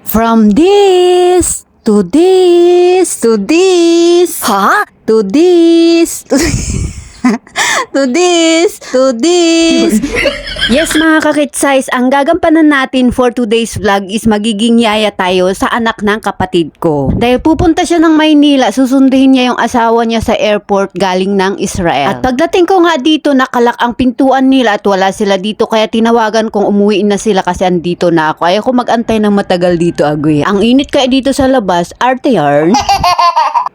From this to this to this. Ha? To this to this to this. Yes mga kakit-size, ang gagampanan natin for today's vlog is magiging yaya tayo sa anak ng kapatid ko. Dahil pupunta siya ng Maynila, susunduhin niya yung asawa niya sa airport galing ng Israel. At pagdating ko nga dito, nakalak ang pintuan nila at wala sila dito, kaya tinawagan kong umuwi na sila kasi andito na ako. Ayaw ko mag-antay ng matagal dito, agoy. Ang init kaya dito sa labas, arte yarn.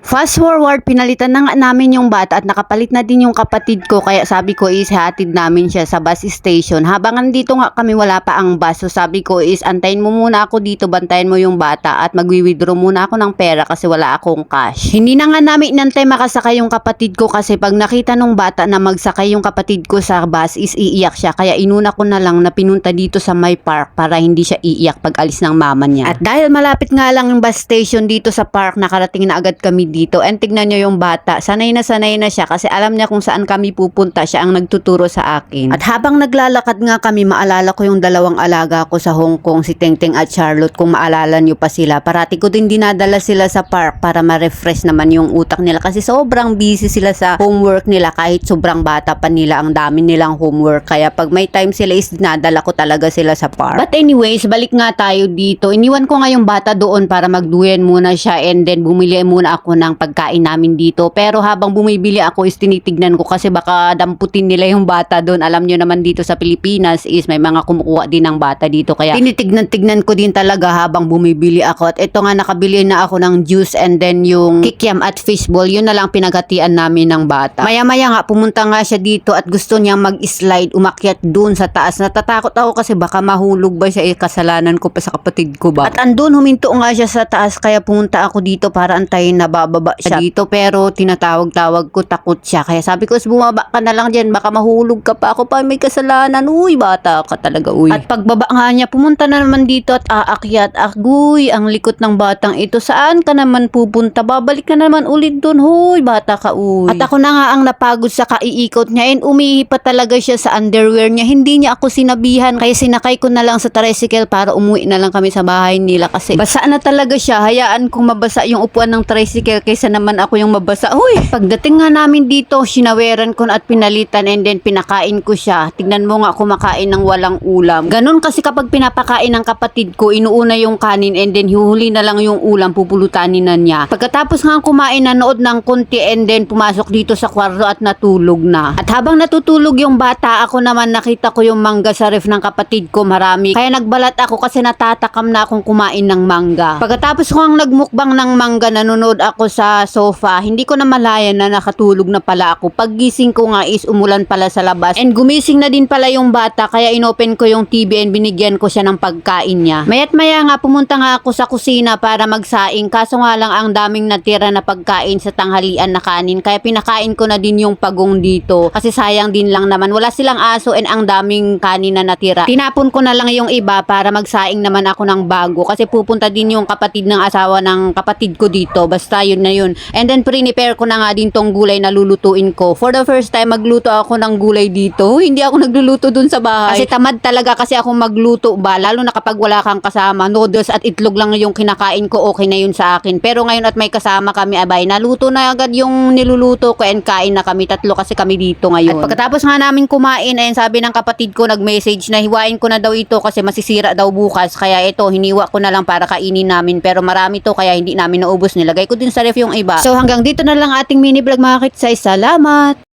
Fast forward, pinalitan na nga namin yung bata at nakapalit na din yung kapatid ko, kaya sabi ko is hatid namin siya sa bus station. Habang andito nga kami, wala pa ang bus, so sabi ko is antayin mo muna ako dito, bantayan mo yung bata at magwi-withdraw muna ako ng pera kasi wala akong cash. Hindi na nga namin inantay makasakay yung kapatid ko kasi pag nakita nung bata na magsakay yung kapatid ko sa bus is iiyak siya, kaya inuna ko na lang na pinunta dito sa my park para hindi siya iiyak pag alis ng mama niya. At dahil malapit nga lang yung bus station dito sa park, nakarating na agad kami dito. And tignan nyo yung bata, sanay na siya kasi alam niya kung saan kami pupunta, siya ang nagtuturo sa akin. At habang naglalakad nga kami, maalala ko yung dalawang alaga ko sa Hong Kong, si Tengteng at Charlotte, kung maalala nyo pa sila. Parati ko din dinadala sila sa park para ma-refresh naman yung utak nila kasi sobrang busy sila sa homework nila, kahit sobrang bata pa nila, ang dami nilang homework. Kaya pag may time sila is dinadala ko talaga sila sa park. But anyways, balik nga tayo dito. Iniwan ko nga yung bata doon para magduyan muna siya and then bumili muna ako ng pagkain namin dito. Pero habang bumibili ako is tinitignan ko kasi baka damputin nila yung bata doon. Alam nyo naman dito sa Pilipinas is may mga kumukuha din ng bata dito. Kaya tinitignan ko din talaga habang bumibili ako. At ito nga, nakabili na ako ng juice and then yung kikiam at fishball. Yun na lang pinaghatian namin ng bata. Maya-maya nga, pumunta nga siya dito at gusto niyang mag-slide, umakyat doon sa taas. Natatakot ako kasi baka mahulog ba siya, kasalanan ko pa sa kapatid ko ba. At andun, huminto nga siya sa taas, kaya pumunta ako dito para antayin na bababa siya dito, pero tinatawag-tawag ko, takot siya. Kaya sabi ko, bumaba ka na lang dyan, baka mahulog ka pa, ako pa may kasalanan. Uy, bata ka talaga, uy. At pagbaba nga niya, pumunta na naman dito at aakyat. Aguy, ang likot ng batang ito. Saan ka naman pupunta? Babalik ka naman ulit dun. Huy, bata ka, uy. At ako na nga ang napagod sa kaiikot niya and umihi pa talaga siya sa underwear niya. Hindi niya ako sinabihan, kaya sinakay ko na lang sa tricycle para umuwi na lang kami sa bahay nila kasi basa na talaga siya. Hayaan kong mabasa yung upuan ng tricycle kaysa naman ako yung mabasa. Uy, pagdating nga namin dito, sinaweran ko at pinalitan and then pinakain ko siya. Tignan mo nga, kumakain ng walang ulam. Ganon kasi kapag pinapakain ng kapatid ko, inuuna yung kanin and then huhuli na lang yung ulam, pupulutanin na niya. Pagkatapos nga kumain, nanood ng konti and then pumasok dito sa kwarto at natulog na. At habang natutulog yung bata, ako naman nakita ko yung mangga sa ref ng kapatid ko, marami. Kaya nagbalat ako kasi natatakam na akong kumain ng mangga. Pagkatapos ko ang nagmukbang ng mangga, nanonood ako sa sofa. Hindi ko na malayan na nakatulog na pala ako. Paggising ko nga is umulan pala sa labas. And gumising na din pala yung bata, kaya inopen ko yung TV and binigyan ko siya ng pagkain niya. Maya't maya nga, pumunta nga ako sa kusina para magsaing. Kaso nga lang ang daming natira na pagkain sa tanghalian na kanin. Kaya pinakain ko na din yung pagong dito. Kasi sayang din lang naman. Wala silang aso and ang daming kanin na natira. Tinapon ko na lang yung iba para magsaing naman ako ng bago. Kasi pupunta din yung kapatid ng asawa ng kapatid ko dito. Basta yun na yun. And then prepare ko na nga din tong gulay na lulutuin ko. For the first time, magluto ako ng gulay dito. Hindi ako nagluluto dun sa bahay. Kasi tamad talaga kasi ako magluto ba. Lalo na kapag wala kang kasama. Noodles at itlog lang yung kinakain ko. Okay na yun sa akin. Pero ngayon at may kasama kami, abay, naluto na agad yung niluluto ko and kain na kami. Tatlo kasi kami dito ngayon. At pagkatapos nga namin kumain, ayun, sabi ng kapatid ko, nag-message na hiwain ko na daw ito kasi masisira daw bukas. Kaya ito, hiniwa ko na lang para kainin namin. Pero marami to kaya hindi namin naubos. Nilagay ko din sa ref yung iba. So hanggang dito na lang ating mini vlog mga kitsay. Salamat!